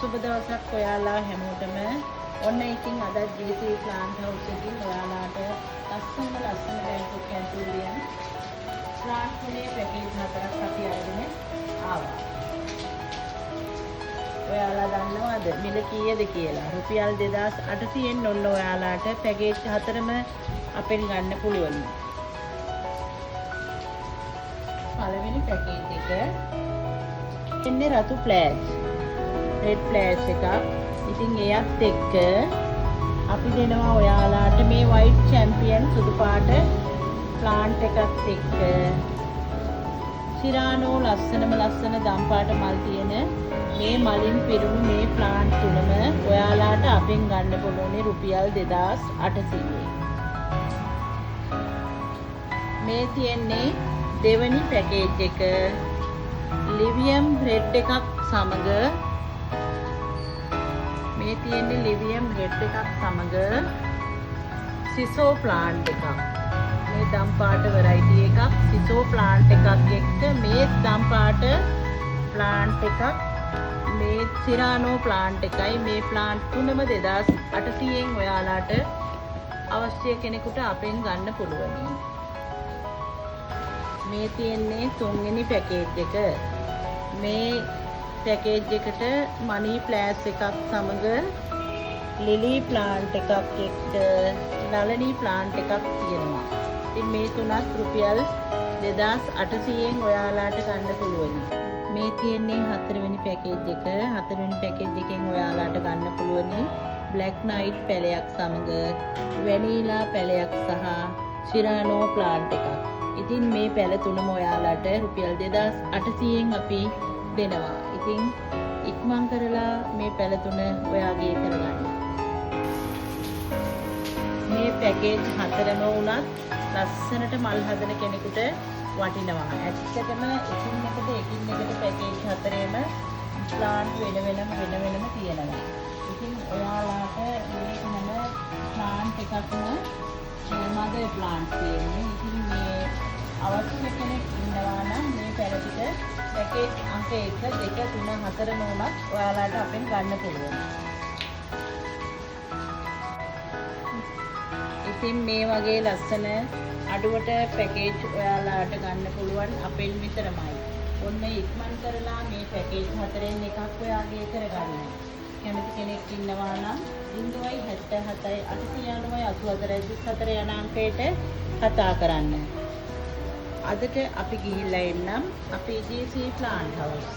සුබ දවසක් ඔයාලා හැමෝටම. ඔන්න ඉතින් අද GC plant house එකකින් ඔයාලාට ලස්සන බැංකුවක් කැන්තුලියන් plant තුනේ පැකේජ් 4ක් අපි අරගෙන ආවා. ඔයාලා දන්නවද මිල කීයද කියලා? රුපියල් 2800න් ඔන්න ඔයාලාට පැකේජ් 4ම අපෙන් ගන්න පුළුවන්. පළවෙනි පැකේජ් එක එන්නේ රතු ෆ්ලෑෂ් රෙඩ් ෆ්ලෑෂ් එකක්. ඉතින් එයත් එක්ක අපි දෙනවා ඔයාලාට මේ white champion සුදු පාට plant එකත් එක්ක සිරානෝ ලස්සන දම් පාට මල් තියෙන මේ මලින් පිරුණු මේ plant තුනම ඔයාලාට අපෙන් ගන්න පුළුවන් රුපියල් 2800. මේ තියෙන්නේ දෙවනි පැකේජ් එක ලිවියම් රෙඩ් එකක් සමග මේ තියෙන්නේ ලිවියම් රෙඩ් එකක් සමග සිසෝ ප්ලාන්ට් එකක්. මේ දම් පාට වෙරයිටි එකක් සිසෝ ප්ලාන්ට් එකක් එක්ක මේ දම් පාට ප්ලාන්ට් එකක් මේ සිරානෝ ප්ලාන්ට් එකයි මේ ප්ලාන්ට් තුනම 2800න් ඔයාලාට අවශ්‍ය කෙනෙකුට අපෙන් ගන්න පුළුවන්. මේ තියෙන්නේ තුන්වෙනි පැකේජ් එක. මේ පැකේජ් එකට මනි ප්ලාස් එකක් සමග ලිලි ප්ලාන්ට් එකක් එක්ක නලනි ප්ලාන්ට් එකක් තියෙනවා. ඉතින් මේ තුනත් රුපියල් 2800න් ඔයාලාට ගන්න පුළුවන්. මේ තියෙන්නේ හතරවෙනි පැකේජ් එක. හතරවෙනි පැකේජ් එකෙන් ඔයාලාට ගන්න පුළුවන් බ්ලැක් නයිට් පැලයක් සමග වැනිලා පැලයක් සහ සිරානෝ ප්ලාන්ට් එකක්. ඉතින් මේ පැල තුනම ඔයාලාට රුපියල් 2800න් අපි දෙනවා. ඉතින් ඉක්මන් කරලා මේ පැල තුන ඔයාගේ කරගන්න. මේ පැකේජ් හතරම වුණත් ලස්සනට මල් හදන කෙනෙකුට වටිනවා. ඇත්තටම එකින් එකට පැකේජ් හතරේම ප්ලාන්ට් වෙනම තියෙනවා. ඉතින් ඔයාලාට මේ හැම ප්ලාන්ට් එකක්ම මදර් ප්ලාන්ට් තියෙන්නේ. ඉතින් මේ අවශ්‍ය කෙනෙක් ඉන්නවා නම් මේ පැල ටික පැකේජ් අංක 1 2 3 4 නෝනක් ඔයාලාට අපෙන් ගන්න පුළුවන්. ඉතින් මේ වගේ ලස්සන අඩුවට පැකේජ් ඔයාලාට ගන්න පුළුවන් අපෙන් විතරමයි. ඔන්න ඉක්මන් කරලා මේ පැකේජ් හතරෙන් එකක් ඔයාගේ කරගන්න. කැමති කෙනෙක් ඉන්නවා නම් 077 899 යන අංකයට කතා කරන්න. අදට අපි ගිහිල්ලා එන්නම් අපේ GC plant house.